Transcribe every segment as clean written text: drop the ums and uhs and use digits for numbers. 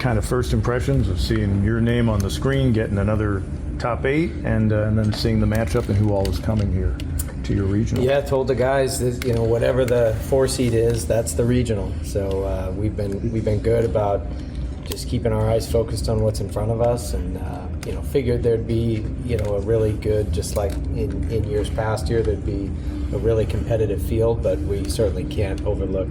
kind of first impressions of seeing your name on the screen, getting another top 8, and then seeing the matchup and who all is coming here to your regional? Yeah, I told the guys that, whatever the 4 seed is, that's the regional. So we've been good about just keeping our eyes focused on what's in front of us, and figured there'd be a really good, just like in years past here, there'd be a really competitive field, but we certainly can't overlook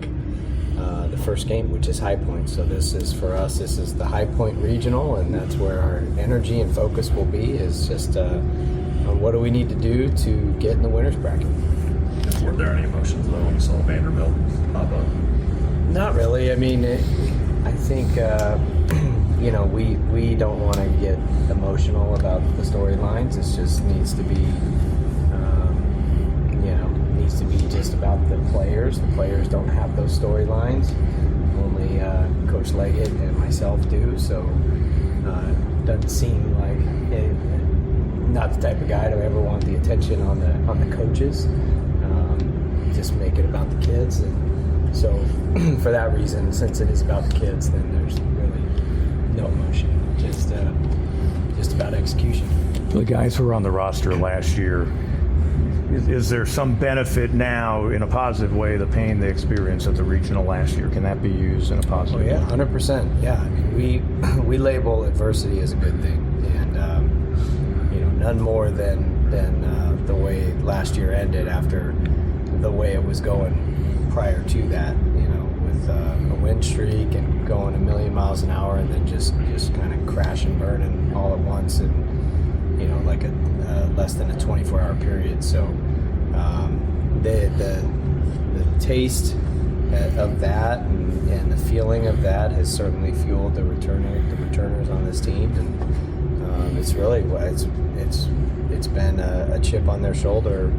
the first game, which is High Point. So this is, for us, this is the High Point regional, and that's where our energy and focus will be, is just on what do we need to do to get in the winner's bracket. Were there any emotions though when you saw Vanderbilt pop up? Not really. I mean, I think we don't want to get emotional about the storylines. It just needs to be just about the players. The players don't have those storylines. Only Coach Leggett and myself do. So doesn't seem like not the type of guy to ever want the attention on the coaches. Just make it about the kids. And so for that reason, since it is about the kids, then there's really no emotion. Just about execution. The guys who were on the roster last year, is there some benefit now, in a positive way, the pain they experienced at the regional last year? Can that be used in a positive way? 100%. Yeah, I mean, we label adversity as a good thing, and none more than the way last year ended after the way it was going prior to that. With a wind streak and going a million miles an hour, and then just kind of crash and burning all at once, and like a less than a 24-hour period. So the taste of that and the feeling of that has certainly fueled the returners on this team, and it's really it's been a chip on their shoulder.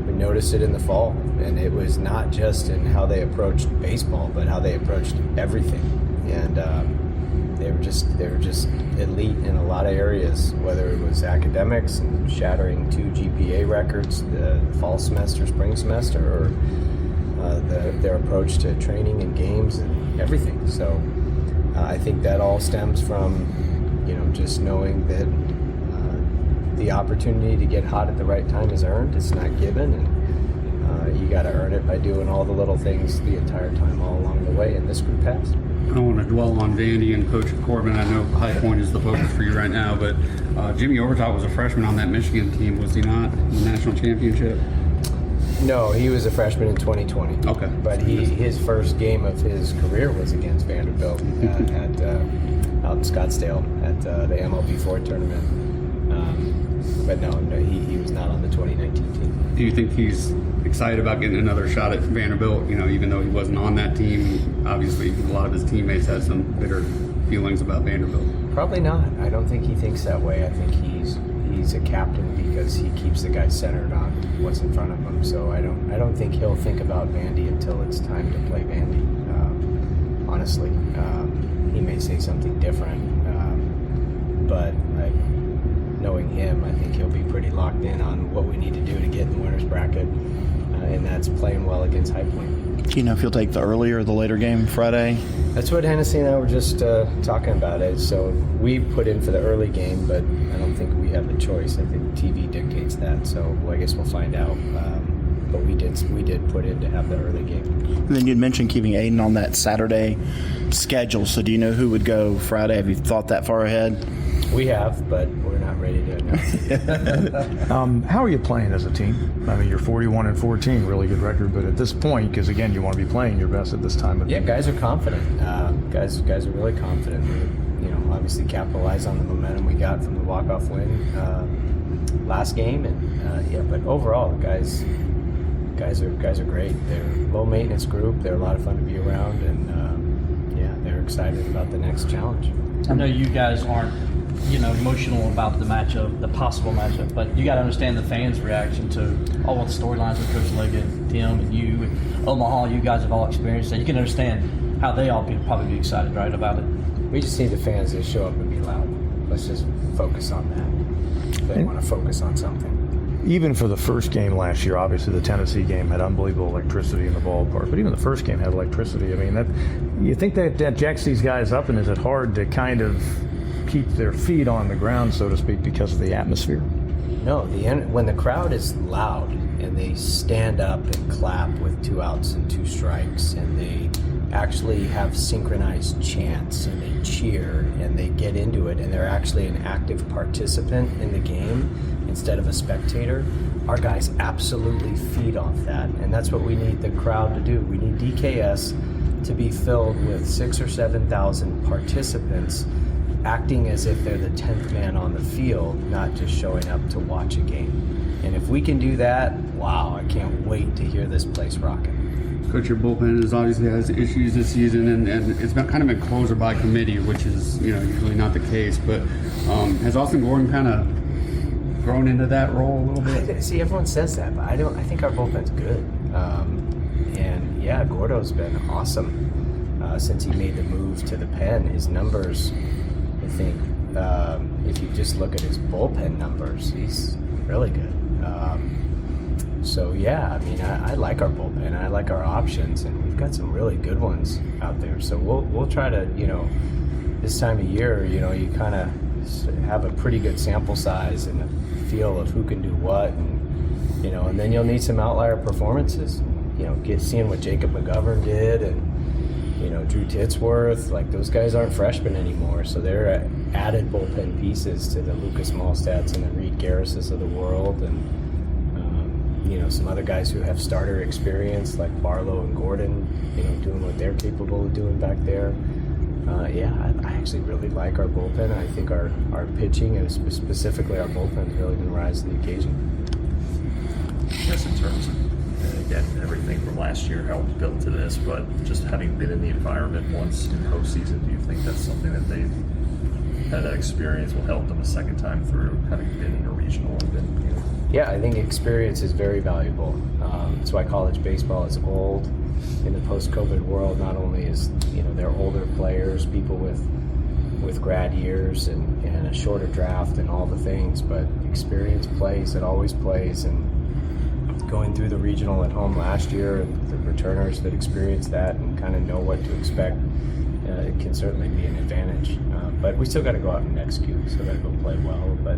We noticed it in the fall, and it was not just in how they approached baseball, but how they approached everything. And they were just elite in a lot of areas, whether it was academics and shattering 2 GPA records the fall semester, spring semester, or their approach to training and games and everything. So I think that all stems from just knowing that the opportunity to get hot at the right time is earned. It's not given, and you got to earn it by doing all the little things the entire time, all along the way. And this group has. I don't want to dwell on Vandy and Coach Corbin. I know High Point is the focus for you right now, but Jimmy Overtoft was a freshman on that Michigan team, was he not, in the national championship? No, he was a freshman in 2020. Okay. But his first game of his career was against Vanderbilt out in Scottsdale at the MLB4 tournament. But no, he was not on the 2019 team. Do you think he's excited about getting another shot at Vanderbilt, even though he wasn't on that team? Obviously, a lot of his teammates had some bitter feelings about Vanderbilt. Probably not. I don't think he thinks that way. I think he's a captain because he keeps the guys centered on what's in front of him. So I don't think he'll think about Vandy until it's time to play Vandy. Honestly, he may say something different, but knowing him, I think he'll be pretty locked in on what we need to do to get in the winner's bracket, and that's playing well against High Point. Do you know if you'll take the earlier or the later game Friday? That's what Hennessy and I were just talking about it. So we put in for the early game, but I don't think we have the choice. I think TV dictates that, so I guess we'll find out. But we did put in to have the early game. And then you'd mentioned keeping Aiden on that Saturday schedule. So do you know who would go Friday? Have you thought that far ahead? We have, but we're not ready to announce. How are you playing as a team? I mean, you're 41-14, really good record. But at this point, because again, you want to be playing your best at this time of the year. Guys are confident. Guys are really confident. We, obviously capitalize on the momentum we got from the walk-off win last game, and but overall, the guys are great. They're a low maintenance group. They're a lot of fun to be around, and they're excited about the next challenge. I know you guys aren't emotional about the matchup, the possible matchup, but you got to understand the fans' reaction to all of the storylines with Coach Leggett, Tim, and you, and Omaha. You guys have all experienced that. You can understand how they all probably be excited, right, about it. We just need the fans to show up and be loud. Let's just focus on that. They want to focus on something. even for the first game last year, obviously the Tennessee game had unbelievable electricity in the ballpark, but even the first game had electricity. I mean, that you think that jacks these guys up, and is it hard to kind of keep their feet on the ground, so to speak, because of the atmosphere? No, when the crowd is loud and they stand up and clap with 2 outs and 2 strikes, and they actually have synchronized chants and they cheer and they get into it, and they're actually an active participant in the game instead of a spectator, our guys absolutely feed off that. And that's what we need the crowd to do. We need DKS to be filled with 6,000 or 7,000 participants acting as if they're the 10th man on the field, not just showing up to watch a game. And if we can do that, wow, I can't wait to hear this place rocking. Coach, your bullpen has obviously has issues this season, and it's been kind of been closer by committee, which is usually not the case. But has Austin Gordon kind of grown into that role a little bit? See, everyone says that, but I think our bullpen's good. And yeah, Gordo's been awesome since he made the move to the pen. His numbers, I think, if you just look at his bullpen numbers, he's really good. So yeah, I mean, I like our bullpen. I like our options, and we've got some really good ones out there. So we'll try to, this time of year, you kind of have a pretty good sample size and a feel of who can do what, and then you'll need some outlier performances. Seeing what Jacob McGovern did, and Drew Titsworth, like those guys aren't freshmen anymore, so they're added bullpen pieces to the Lucas Malstats and the Reed Garrises of the world, and some other guys who have starter experience like Barlow and Gordon, doing what they're capable of doing back there. I actually really like our bullpen. I think our pitching, and specifically our bullpen, is really going to rise to the occasion. I guess in terms of, again, everything from last year helped build to this, but just having been in the environment once in postseason, do you think that's something that they've had, that experience will help them a second time through, having been in a regional and been, Yeah, I think experience is very valuable. That's why college baseball is old in the post-COVID world. Not only is they're older players, people with grad years and a shorter draft and all the things, but experience plays. It always plays. And going through the regional at home last year, the returners that experienced that and kind of know what to expect, it can certainly be an advantage. But we still got to go out and execute. Still got to go play well. But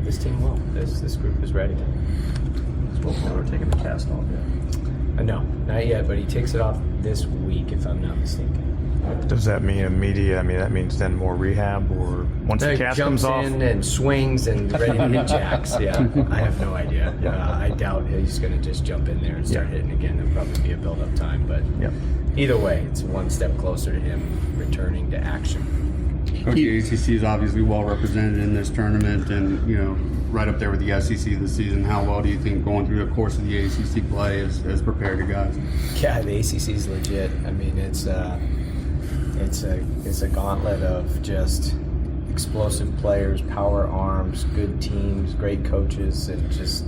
this team will. This group is ready. Is Will Miller taking the cast off yet? No, not yet. But he takes it off this week, if I'm not mistaken. Does that mean immediate? I mean, that means then more rehab, or once the cast comes off? Jumps in and swings and ready to hit jacks. Yeah, I have no idea. I doubt he's going to just jump in there and start hitting again. There'll probably be a build-up time, but either way, it's one step closer to him returning to action. Coach, the ACC is obviously well represented in this tournament, and right up there with the SEC this season. How well do you think going through the course of the ACC play has prepared you guys? Yeah, the ACC is legit. I mean, it's a gauntlet of just explosive players, power arms, good teams, great coaches, and just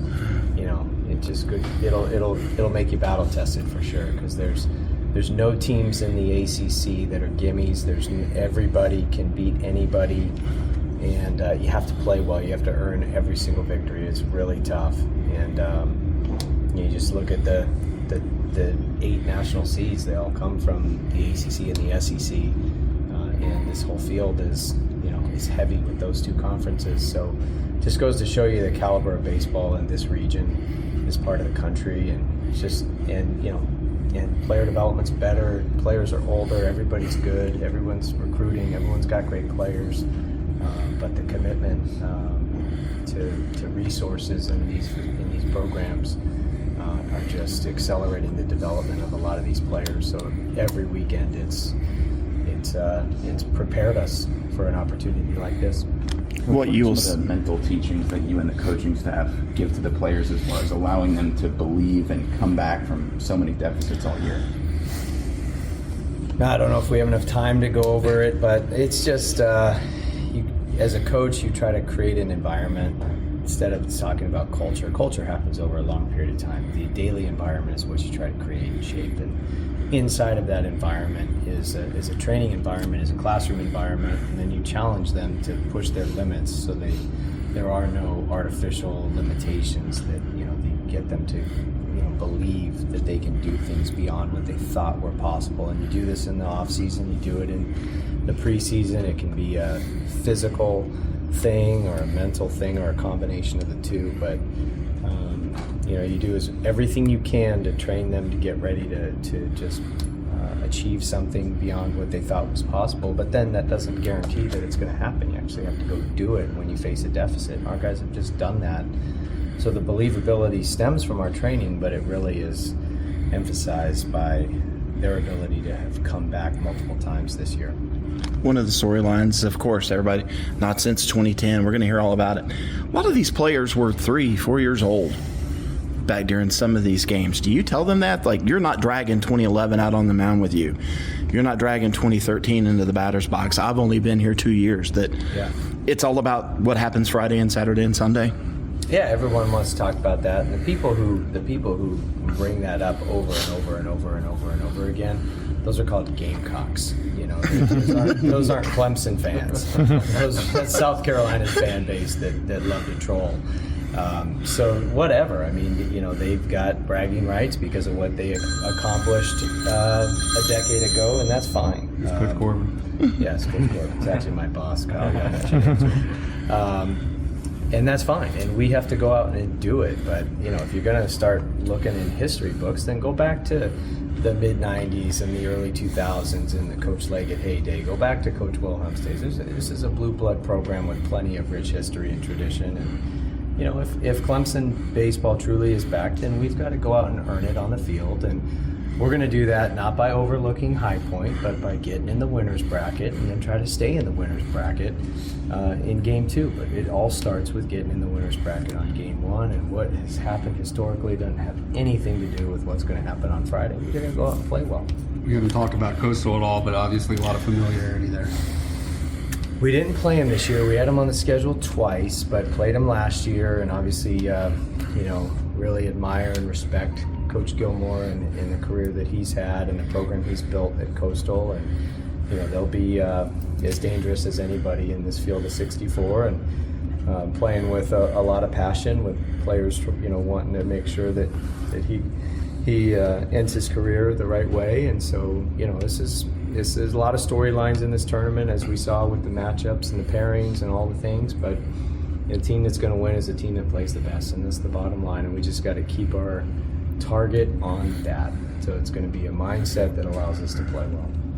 it's just good. It'll make you battle tested for sure, because there's no teams in the ACC that are gimmies. Everybody can beat anybody, and you have to play well. You have to earn every single victory. It's really tough, and you just look at the 8 national seeds. They all come from the ACC and the SEC, and this whole field is heavy with those 2 conferences. So just goes to show you the caliber of baseball in this region, this part of the country, and and player development's better. Players are older. Everybody's good. Everyone's recruiting. Everyone's got great players, but the commitment to resources in these programs are just accelerating the development of a lot of these players. So every weekend, it's prepared us for an opportunity like this. What you'll some of the mental teachings that you and the coaching staff give to the players, as far as allowing them to believe and come back from so many deficits all year? I don't know if we have enough time to go over it, but it's just as a coach, you try to create an environment instead of talking about culture. Culture happens over a long period of time. The daily environment is what you try to create and shape, and inside of that environment is a training environment, is a classroom environment, and then you challenge them to push their limits so they there are no artificial limitations that they get them to believe that they can do things beyond what they thought were possible. And you do this in the off season, you do it in the preseason. It can be a physical thing or a mental thing or a combination of the two, but you do everything you can to train them to get ready to just achieve something beyond what they thought was possible. But then that doesn't guarantee that it's going to happen. You actually have to go do it when you face a deficit. Our guys have just done that. So the believability stems from our training, but it really is emphasized by their ability to have come back multiple times this year. One of the storylines, of course, everybody, not since 2010, we're going to hear all about it. A lot of these players were 3-4 years old back during some of these games. Do you tell them that? Like, you're not dragging 2011 out on the mound with you. You're not dragging 2013 into the batter's box. I've only been here 2 years. It's all about what happens Friday and Saturday and Sunday. Yeah, everyone wants to talk about that. And the people who bring that up over and over and over and over and over again, those are called Gamecocks. Those aren't Clemson fans. That's South Carolina's fan base that love to troll. So whatever. I mean, they've got bragging rights because of what they accomplished a decade ago, and that's fine. It's Coach Corbin. Yeah, it's Coach Corbin. It's actually my boss, Kyle. And that's fine. And we have to go out and do it. But if you're going to start looking in history books, then go back to the mid '90s and the early 2000s and the Coach Leggett heyday. Go back to Coach Wilhelm's days. This is a blue blood program with plenty of rich history and tradition. And if Clemson baseball truly is back, then we've got to go out and earn it on the field. And we're going to do that not by overlooking High Point, but by getting in the winner's bracket and then try to stay in the winner's bracket in Game 2. But it all starts with getting in the winner's bracket on Game 1, and what has happened historically doesn't have anything to do with what's going to happen on Friday. We're going to go out and play well. We haven't talked about Coastal at all, but obviously a lot of familiarity there. We didn't play him this year. We had him on the schedule twice, but played him last year, and obviously, really admire and respect Coach Gilmore and the career that he's had and the program he's built at Coastal. And they'll be as dangerous as anybody in this field of 64, and playing with a lot of passion, with players wanting to make sure that he ends his career the right way. And so this is a lot of storylines in this tournament, as we saw with the matchups and the pairings and all the things. But the team that's going to win is the team that plays the best, and that's the bottom line. And we just got to keep our target on that. So it's going to be a mindset that allows us to play well.